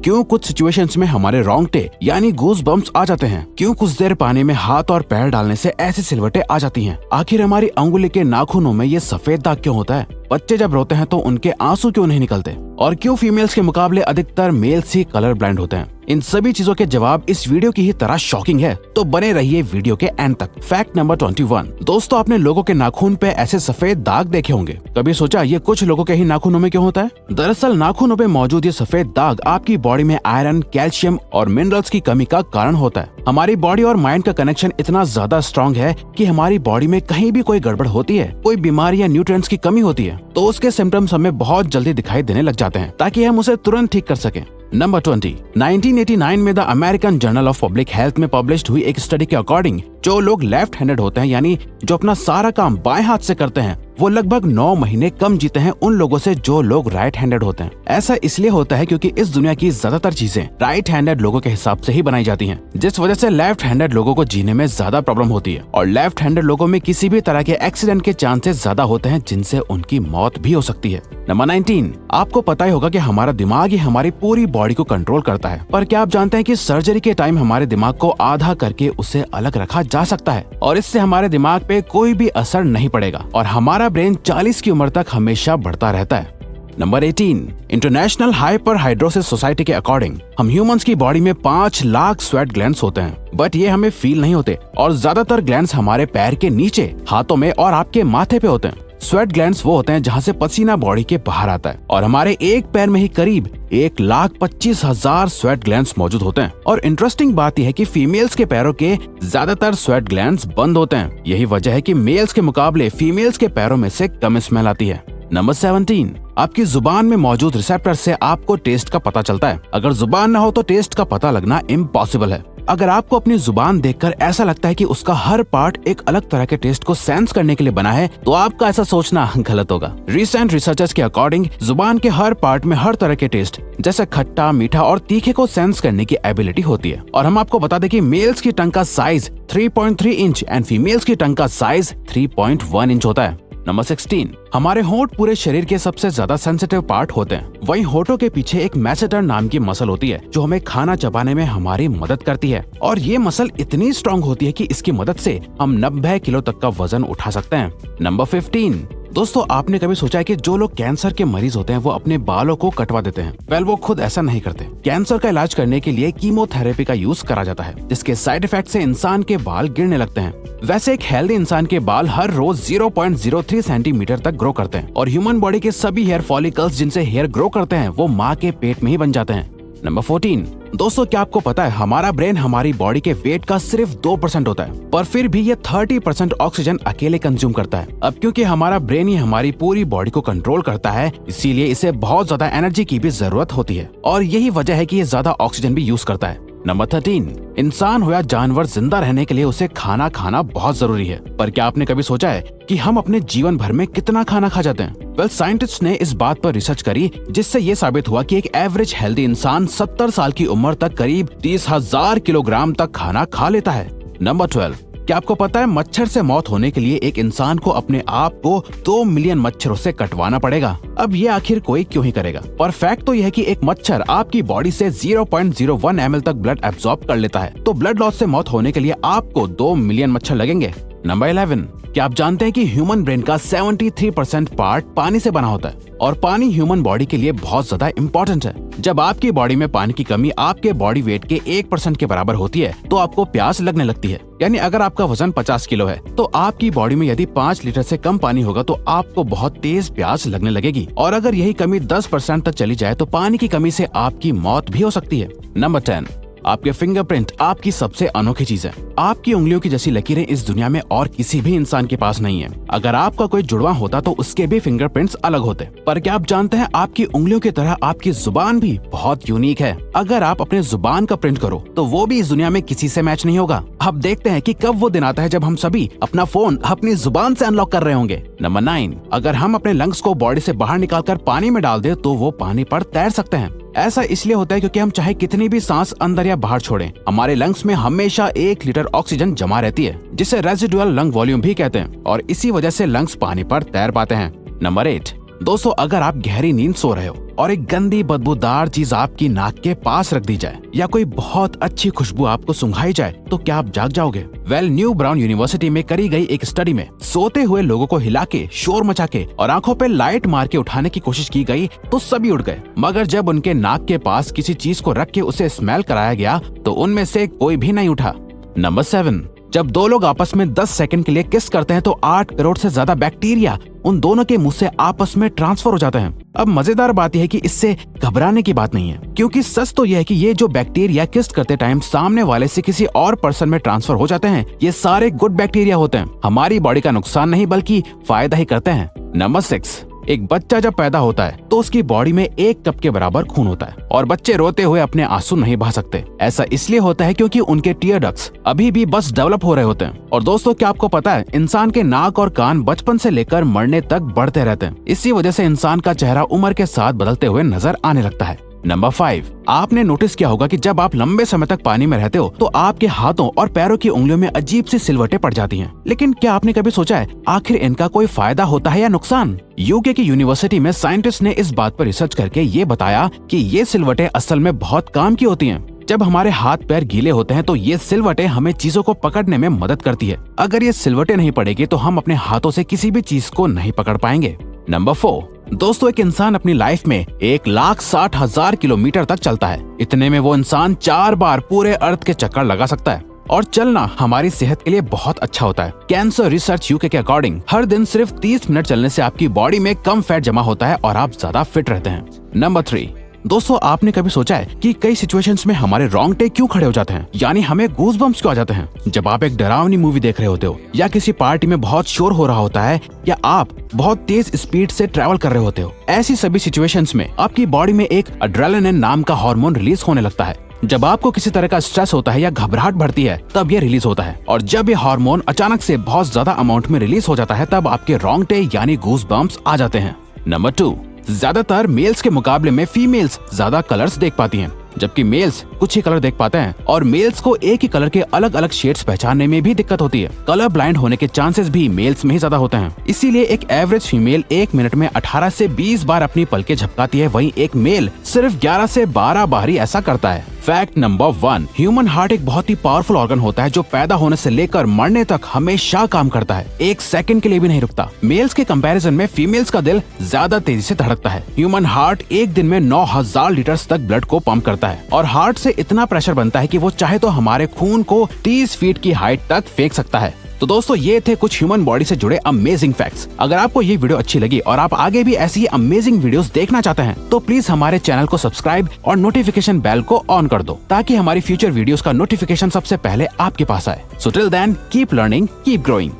क्यों कुछ सिचुएशंस में हमारे रोंगटे यानी गूज बम्प्स आ जाते हैं, क्यों कुछ देर पानी में हाथ और पैर डालने से ऐसी सिलवटें आ जाती हैं, आखिर हमारी अंगुली के नाखूनों में ये सफेद दाग क्यों होता है, बच्चे जब रोते हैं तो उनके आंसू क्यों नहीं निकलते, और क्यों फीमेल्स के मुकाबले अधिकतर मेल्स ही कलर ब्लाइंड होते हैं। इन सभी चीजों के जवाब इस वीडियो की ही तरह शॉकिंग है, तो बने रहिए वीडियो के एंड तक। Fact number 21। दोस्तों, आपने लोगों के नाखून पे ऐसे सफेद दाग देखे होंगे। कभी सोचा ये कुछ लोगों के ही नाखूनों में क्यों होता है? दरअसल नाखूनों पे मौजूद ये सफेद दाग आपकी बॉडी में आयरन, कैल्शियम और मिनरल्स की कमी का कारण होता है। हमारी बॉडी और माइंड का कनेक्शन इतना ज्यादा स्ट्रॉन्ग है कि हमारी बॉडी में कहीं भी कोई गड़बड़ होती है, कोई बीमारी या न्यूट्रिएंट्स की कमी होती है, तो उसके सिम्टम्स हमें बहुत जल्दी दिखाई देने लग जाते हैं, ताकि हम उसे तुरंत ठीक कर सकें। नंबर 20। 1989 में the American journal of public health में पब्लिश हुई एक स्टडी के अकॉर्डिंग जो लोग लेफ्ट हैंडेड होते हैं, यानी जो अपना सारा काम बाएं हाथ से करते हैं, वो लगभग 9 महीने कम जीते हैं उन लोगों से जो लोग राइट हैंडेड होते हैं। ऐसा इसलिए होता है क्योंकि इस दुनिया की ज्यादातर चीजें राइट हैंडेड लोगों के हिसाब से ही बनाई जाती हैं, जिस वजह से लेफ्ट हैंडेड लोगों को जीने में ज्यादा प्रॉब्लम होती है, और लेफ्ट हैंडेड लोगों में किसी भी तरह के एक्सीडेंट के चांसेस ज्यादा होते हैं, जिनसे उनकी मौत भी हो सकती है। नंबर 19। आपको पता ही होगा कि हमारा दिमाग ही हमारी पूरी बॉडी को कंट्रोल करता है, पर क्या आप जानते हैं कि सर्जरी के टाइम हमारे दिमाग को आधा करके उसे अलग रखा जा सकता है, और इससे हमारे दिमाग पे कोई भी असर नहीं पड़ेगा, और हमारा ब्रेन 40 की उम्र तक हमेशा बढ़ता रहता है। नंबर 18। इंटरनेशनल हाइपरहाइड्रोसिस सोसाइटी के अकॉर्डिंग हम ह्यूमंस की बॉडी में 5 लाख स्वेट ग्लैंड्स होते हैं, बट ये हमें फील नहीं होते, और ज्यादातर ग्लैंड्स हमारे पैर के नीचे, हाथों में और आपके माथे पे होते हैं। स्वेट ग्लैंड्स वो होते हैं जहाँ से पसीना बॉडी के बाहर आता है, और हमारे एक पैर में ही करीब 1,25,000 स्वेट ग्लैंड्स मौजूद होते हैं। और इंटरेस्टिंग बात यह है कि फीमेल्स के पैरों के ज्यादातर स्वेट ग्लैंड्स बंद होते हैं। यही वजह है कि मेल्स के मुकाबले फीमेल्स के पैरों में से कम स्मेल आती है। नंबर 17। आपकी जुबान में मौजूद रिसेप्टर से आपको टेस्ट का पता चलता है। अगर जुबान न हो तो टेस्ट का पता लगना इम्पॉसिबल है। अगर आपको अपनी जुबान देखकर ऐसा लगता है कि उसका हर पार्ट एक अलग तरह के टेस्ट को सेंस करने के लिए बना है, तो आपका ऐसा सोचना गलत होगा। रिसेंट रिसर्चर्स के अकॉर्डिंग जुबान के हर पार्ट में हर तरह के टेस्ट जैसे खट्टा, मीठा और तीखे को सेंस करने की एबिलिटी होती है। और हम आपको बता दें कि मेल्स की टंग का साइज 3.3 इंच एंड फीमेल्स की टंग का साइज 3.1 इंच होता है। नंबर 16। हमारे होंठ पूरे शरीर के सबसे ज्यादा सेंसिटिव पार्ट होते हैं। वहीं होठों के पीछे एक मैसेटर नाम की मसल होती है जो हमें खाना चबाने में हमारी मदद करती है, और ये मसल इतनी स्ट्रॉन्ग होती है कि इसकी मदद से हम 90 किलो तक का वजन उठा सकते हैं। नंबर 15। दोस्तों, आपने कभी सोचा है कि जो लोग कैंसर के मरीज होते हैं वो अपने बालों को कटवा देते हैं? वेल, वो खुद ऐसा नहीं करते। कैंसर का इलाज करने के लिए कीमोथेरेपी का यूज करा जाता है, जिसके साइड इफेक्ट से इंसान के बाल गिरने लगते हैं। वैसे एक हेल्दी इंसान के बाल हर रोज 0.03 सेंटीमीटर तक ग्रो करते हैं, और ह्यूमन बॉडी के सभी हेयर फॉलिकल्स जिनसे हेयर ग्रो करते हैं वो माँ के पेट में ही बन जाते हैं। नंबर 14। दोस्तों, क्या आपको पता है हमारा ब्रेन हमारी बॉडी के वेट का सिर्फ 2% होता है, पर फिर भी ये 30% ऑक्सीजन अकेले कंज्यूम करता है। अब क्योंकि हमारा ब्रेन ही हमारी पूरी बॉडी को कंट्रोल करता है, इसीलिए इसे बहुत ज्यादा एनर्जी की भी जरूरत होती है, और यही वजह है कि ये ज्यादा ऑक्सीजन भी यूज करता है। नंबर 13। इंसान हो या जानवर, जिंदा रहने के लिए उसे खाना खाना बहुत जरूरी है, पर क्या आपने कभी सोचा है कि हम अपने जीवन भर में कितना खाना खा जाते हैं? वेल, साइंटिस्ट ने इस बात पर रिसर्च करी, जिससे ये साबित हुआ कि एक एवरेज हेल्दी इंसान 70 साल की उम्र तक करीब 30,000 किलोग्राम तक खाना खा लेता है। नंबर 12। क्या आपको पता है मच्छर से मौत होने के लिए एक इंसान को अपने आप को 2 मिलियन मच्छरों से कटवाना पड़ेगा? अब ये आखिर कोई क्यों ही करेगा? पर फैक्ट तो यह है कि एक मच्छर आपकी बॉडी से 0.01 ml तक ब्लड एब्सॉर्ब कर लेता है, तो ब्लड लॉस से मौत होने के लिए आपको 2 मिलियन मच्छर लगेंगे। नंबर 11। क्या आप जानते हैं कि ह्यूमन ब्रेन का 73% पार्ट पानी से बना होता है, और पानी ह्यूमन बॉडी के लिए बहुत ज्यादा इम्पोर्टेंट है। जब आपकी बॉडी में पानी की कमी आपके बॉडी वेट के 1% के बराबर होती है, तो आपको प्यास लगने लगती है। यानी अगर आपका वजन 50 किलो है, तो आपकी बॉडी में यदि 5 लीटर से कम पानी होगा तो आपको बहुत तेज प्यास लगने लगेगी, और अगर यही कमी 10% तक चली जाए तो पानी की कमी से आपकी मौत भी हो सकती है। नंबर 10। आपके फिंगरप्रिंट आपकी सबसे अनोखी चीज है। आपकी उंगलियों की जैसी लकीरें इस दुनिया में और किसी भी इंसान के पास नहीं है। अगर आपका कोई जुड़वा होता तो उसके भी फिंगरप्रिंट्स अलग होते। पर क्या आप जानते हैं आपकी उंगलियों की तरह आपकी जुबान भी बहुत यूनिक है। अगर आप अपने जुबान का प्रिंट करो तो वो भी इस दुनिया में किसी से मैच नहीं होगा। अब देखते हैं कि कब वो दिन आता है जब हम सभी अपना फोन अपनी जुबान से अनलॉक कर रहे होंगे। नंबर 9। अगर हम अपने लंग्स को बॉडी से बाहर निकालकर पानी में डाल दे तो वो पानी पर तैर सकते हैं। ऐसा इसलिए होता है क्योंकि हम चाहे कितनी भी सांस अंदर या बाहर छोड़ें, हमारे लंग्स में हमेशा 1 लीटर ऑक्सीजन जमा रहती है, जिसे रेजिडुअल लंग वॉल्यूम भी कहते हैं, और इसी वजह से लंग्स पानी पर तैर पाते हैं। नंबर 8। दोस्तों अगर आप गहरी नींद सो रहे हो और एक गंदी बदबूदार चीज आपकी नाक के पास रख दी जाए या कोई बहुत अच्छी खुशबू आपको सुंघाई जाए तो क्या आप जाग जाओगे? न्यू ब्राउन यूनिवर्सिटी में करी गई एक स्टडी में सोते हुए लोगों को हिला के, शोर मचा के और आंखों पे लाइट मार के उठाने की कोशिश की गई तो सभी उठ गए, मगर जब उनके नाक के पास किसी चीज को रख के उसे स्मेल कराया गया तो उनमें से कोई भी नहीं उठा। नंबर 7, जब दो लोग आपस में 10 सेकंड के लिए किस करते हैं तो 8 करोड़ से ज्यादा बैक्टीरिया उन दोनों के मुंह से आपस में ट्रांसफर हो जाते हैं। अब मजेदार बात यह है कि इससे घबराने की बात नहीं है, क्योंकि सच तो यह है कि ये जो बैक्टीरिया किस करते टाइम सामने वाले से किसी और पर्सन में ट्रांसफर हो जाते हैं, ये सारे गुड बैक्टीरिया होते हैं, हमारी बॉडी का नुकसान नहीं बल्कि फायदा ही करते हैं। नंबर 6, एक बच्चा जब पैदा होता है तो उसकी बॉडी में 1 कप के बराबर खून होता है और बच्चे रोते हुए अपने आंसू नहीं बहा सकते। ऐसा इसलिए होता है क्योंकि उनके टीयर डक्ट्स अभी भी बस डेवलप हो रहे होते हैं। और दोस्तों क्या आपको पता है, इंसान के नाक और कान बचपन से लेकर मरने तक बढ़ते रहते हैं। इसी वजह से इंसान का चेहरा उम्र के साथ बदलते हुए नजर आने लगता है। नंबर 5, आपने नोटिस किया होगा कि जब आप लंबे समय तक पानी में रहते हो तो आपके हाथों और पैरों की उंगलियों में अजीब सी सिलवटें पड़ जाती हैं। लेकिन क्या आपने कभी सोचा है आखिर इनका कोई फायदा होता है या नुकसान? यूके की यूनिवर्सिटी में साइंटिस्ट ने इस बात पर रिसर्च करके ये बताया कि ये सिलवटें असल में बहुत काम की होती हैं। जब हमारे हाथ पैर गीले होते हैं तो ये सिलवटें हमें चीजों को पकड़ने में मदद करती है। अगर ये सिलवटें नहीं पड़ेगी तो हम अपने हाथों से किसी भी चीज को नहीं पकड़ पाएंगे। नंबर 4, दोस्तों एक इंसान अपनी लाइफ में 1,60,000 किलोमीटर तक चलता है। इतने में वो इंसान 4 बार पूरे अर्थ के चक्कर लगा सकता है। और चलना हमारी सेहत के लिए बहुत अच्छा होता है। कैंसर रिसर्च यूके के अकॉर्डिंग हर दिन सिर्फ 30 मिनट चलने से आपकी बॉडी में कम फैट जमा होता है और आप ज्यादा फिट रहते हैं। नंबर 3, दोस्तों आपने कभी सोचा है कि कई सिचुएशंस में हमारे रोंगटे क्यों खड़े हो जाते हैं, यानी हमें गूज़बम्प्स क्यों आ जाते हैं? जब आप एक डरावनी मूवी देख रहे होते हो या किसी पार्टी में बहुत शोर हो रहा होता है या आप बहुत तेज स्पीड से ट्रैवल कर रहे होते हो, ऐसी सभी सिचुएशंस में आपकी बॉडी में एक एड्रेनालिन नाम का हार्मोन रिलीज होने लगता है। जब आपको किसी तरह का स्ट्रेस होता है या घबराहट बढ़ती है तब ये रिलीज होता है, और जब ये हार्मोन अचानक से बहुत ज्यादा अमाउंट में रिलीज हो जाता है तब आपके रोंगटे यानी गूज़बम्प्स आ जाते हैं। नंबर 2, ज्यादातर मेल्स के मुकाबले में फीमेल्स ज्यादा कलर्स देख पाती हैं, जबकि मेल्स कुछ ही कलर देख पाते हैं और मेल्स को एक ही कलर के अलग अलग शेड्स पहचानने में भी दिक्कत होती है। कलर ब्लाइंड होने के चांसेस भी मेल्स में ही ज्यादा होते हैं। इसीलिए एक एवरेज फीमेल 1 मिनट में 18 से 20 बार अपनी पलकें झपकाती है, वहीं एक मेल सिर्फ 11 से 12 बार ही ऐसा करता है। फैक्ट नंबर 1, ह्यूमन हार्ट एक बहुत ही पावरफुल ऑर्गन होता है जो पैदा होने से लेकर मरने तक हमेशा काम करता है, 1 सेकंड के लिए भी नहीं रुकता। मेल्स के कंपैरिजन में फीमेल्स का दिल ज्यादा तेजी से धड़कता है। ह्यूमन हार्ट एक दिन में 9,000 लीटर तक ब्लड को पंप करता है और हार्ट से इतना प्रेशर बनता है कि वो चाहे तो हमारे खून को 30 फीट की हाइट तक फेंक सकता है। तो दोस्तों ये थे कुछ ह्यूमन बॉडी से जुड़े अमेजिंग फैक्ट्स। अगर आपको ये वीडियो अच्छी लगी और आप आगे भी ऐसी ही अमेजिंग वीडियोस देखना चाहते हैं तो प्लीज हमारे चैनल को सब्सक्राइब और नोटिफिकेशन बेल को ऑन कर दो ताकि हमारी फ्यूचर वीडियोस का नोटिफिकेशन सबसे पहले आपके पास आए। So till then keep learning, keep growing.